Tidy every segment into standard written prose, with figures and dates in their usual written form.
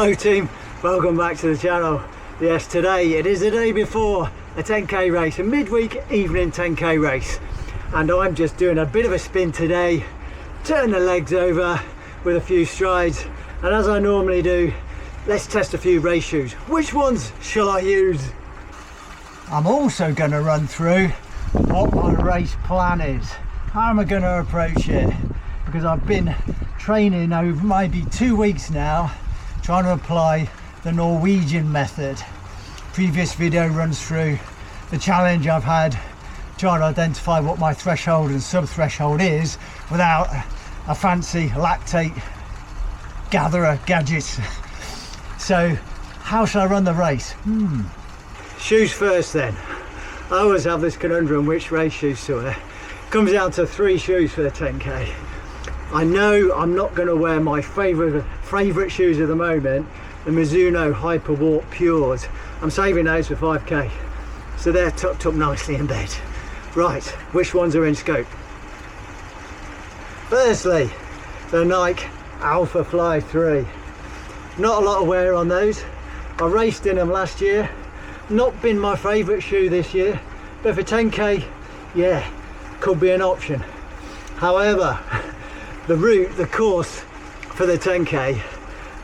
Hello team, welcome back to the channel. Yes, today it is the day before a 10k race, a midweek evening 10k race, and I'm just doing a bit of a spin today, turn the legs over with a few strides, and as I normally do, let's test a few race shoes. Which ones shall I use? I'm also going to run through what my race plan is. How am I going to approach it? Because I've been training over maybe 2 weeks now, trying to apply the Norwegian method. Previous video runs through the challenge I've had trying to identify what my threshold and sub-threshold is without a fancy lactate gatherer gadgets. So how shall I run the race? Shoes first then. I always have this conundrum which race shoes to wear. Comes down to 3 shoes for the 10k. I know I'm not going to wear my favourite shoes at the moment, the Mizuno Hyperwarp Pures. I'm saving those for 5k, so they're tucked up nicely in bed. Right, which ones are in scope? Firstly, the Nike Alpha Fly 3. Not a lot of wear on those. I raced in them last year. Not been my favourite shoe this year, but for 10k, yeah, could be an option. However, the course for the 10k,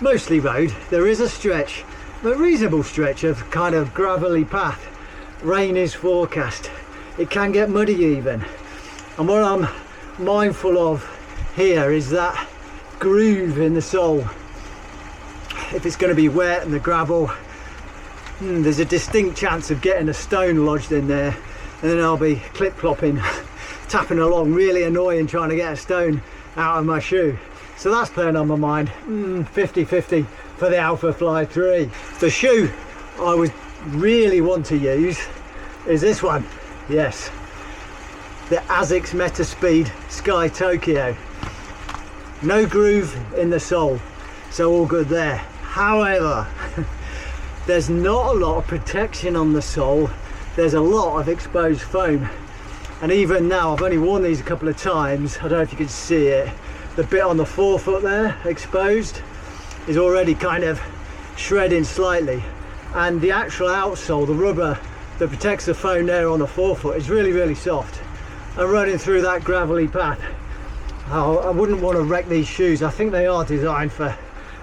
mostly road. There is a stretch, a reasonable stretch of kind of gravelly path. Rain is forecast. It can get muddy even. And what I'm mindful of here is that groove in the sole. If it's going to be wet and the gravel, there's a distinct chance of getting a stone lodged in there, and then I'll be clip-clopping, tapping along, really annoying, trying to get a stone out of my shoe. So that's playing on my mind. 50-50 for the Alpha Fly 3. The shoe I would really want to use is this one. Yes, the ASICS Metaspeed Sky Tokyo. No groove in the sole, so all good there. However, there's not a lot of protection on the sole. There's a lot of exposed foam, and even now, I've only worn these a couple of times, I don't know if you can see it, the bit on the forefoot there exposed is already kind of shredding slightly, and the actual outsole, the rubber that protects the foam there on the forefoot, is really soft. And running through that gravelly path, I wouldn't want to wreck these shoes. I think they are designed for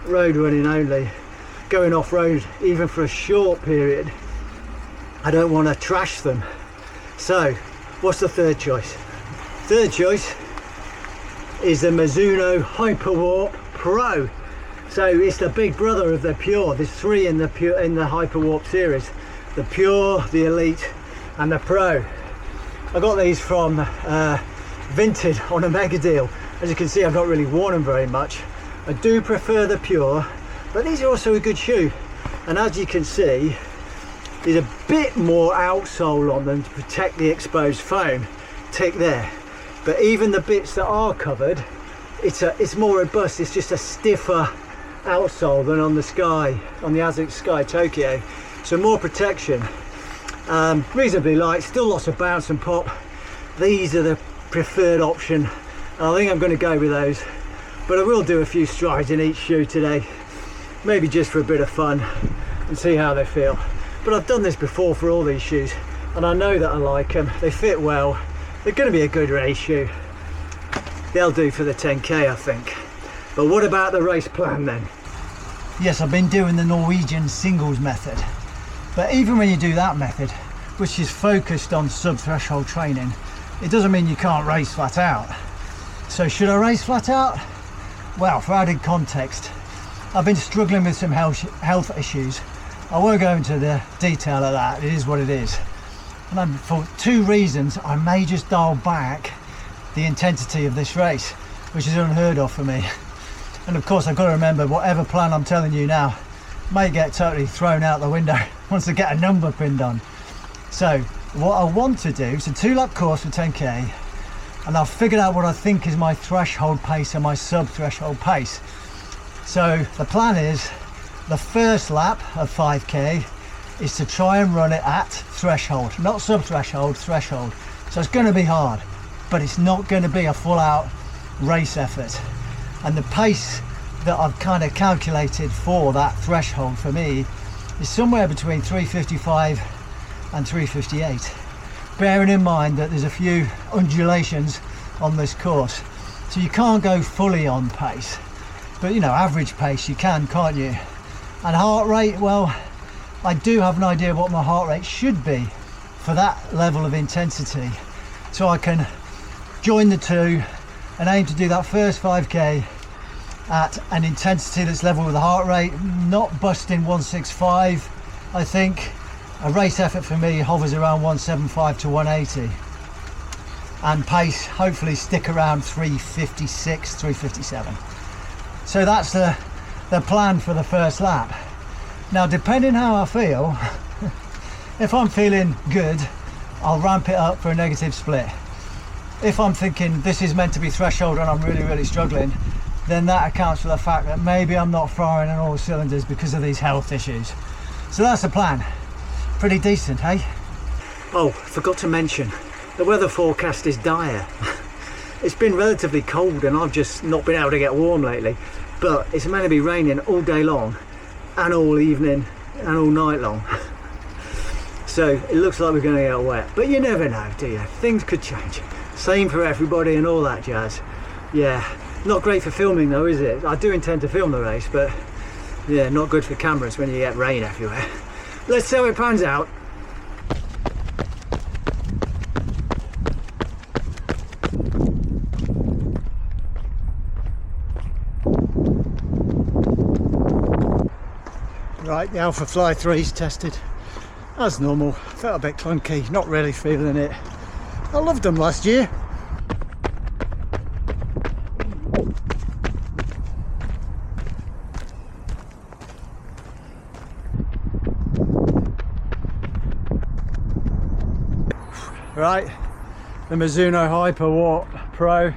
road running only. Going off-road even for a short period, I don't want to trash them. So what's the third choice? Third choice is the Mizuno Hyperwarp Pro. So it's the big brother of the Pure. There's 3 in the Hyperwarp series: the Pure, the Elite and the Pro. I got these from Vinted on a mega deal. As you can see, I've not really worn them very much. I do prefer the Pure, but these are also a good shoe, and as you can see, there's a bit more outsole on them to protect the exposed foam. Tick there. But even the bits that are covered, it's more robust. It's just a stiffer outsole than on the ASICS Sky Tokyo, so more protection. Reasonably light, still lots of bounce and pop. These are the preferred option, and I think I'm going to go with those. But I will do a few strides in each shoe today, maybe just for a bit of fun and see how they feel. But I've done this before for all these shoes, and I know that I like them. They fit well. They're going to be a good race shoe. They'll do for the 10k, I think. But what about the race plan then? Yes, I've been doing the Norwegian singles method, but even when you do that method, which is focused on sub-threshold training, it doesn't mean you can't race flat out. So should I race flat out? Well, for added context, I've been struggling with some health issues. I won't go into the detail of that, it is what it is. And for 2 reasons, I may just dial back the intensity of this race, which is unheard of for me. And of course, I've got to remember, whatever plan I'm telling you now may get totally thrown out the window once I get a number pinned on. So what I want to do is a 2-lap course for 10k, and I've figured out what I think is my threshold pace and my sub-threshold pace. So the plan is, the first lap of 5k is to try and run it at threshold, not sub-threshold, threshold. So it's going to be hard, but it's not going to be a full-out race effort. And the pace that I've kind of calculated for that threshold for me is somewhere between 355 and 358, bearing in mind that there's a few undulations on this course, so you can't go fully on pace, but you know, average pace you can, can't you? And heart rate, well, I do have an idea what my heart rate should be for that level of intensity, so I can join the two and aim to do that first 5k at an intensity that's level with the heart rate, not busting 165. I think a race effort for me hovers around 175 to 180, and pace hopefully stick around 356, 357. So that's the plan for the first lap. Now, depending how I feel, if I'm feeling good, I'll ramp it up for a negative split. If I'm thinking this is meant to be threshold and I'm really struggling, then that accounts for the fact that maybe I'm not firing on all cylinders because of these health issues. So that's the plan. Pretty decent, hey? Oh, forgot to mention, the weather forecast is dire. It's been relatively cold and I've just not been able to get warm lately, but it's meant to be raining all day long and all evening and all night long. So it looks like we're going to get wet, but you never know, do you? Things could change. Same for everybody and all that jazz. Yeah, not great for filming though, is it? I do intend to film the race, but yeah, not good for cameras when you get rain everywhere. Let's see how it pans out. Right, the Alpha Fly 3's tested. As normal, felt a bit clunky, not really feeling it. I loved them last year. Right, the Mizuno Hyper Warp Pro.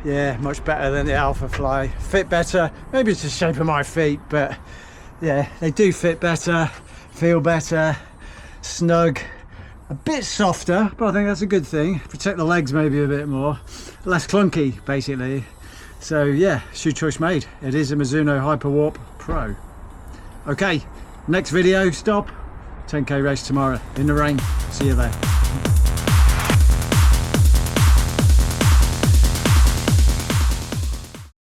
Yeah, much better than the Alpha Fly. Fit better, maybe it's the shape of my feet, but yeah, they do fit better, feel better, snug, a bit softer, but I think that's a good thing. Protect the legs maybe a bit more, less clunky basically. So yeah, shoe choice made. It is a Mizuno Hyper Warp Pro. Okay, next video stop, 10k race tomorrow in the rain. See you there.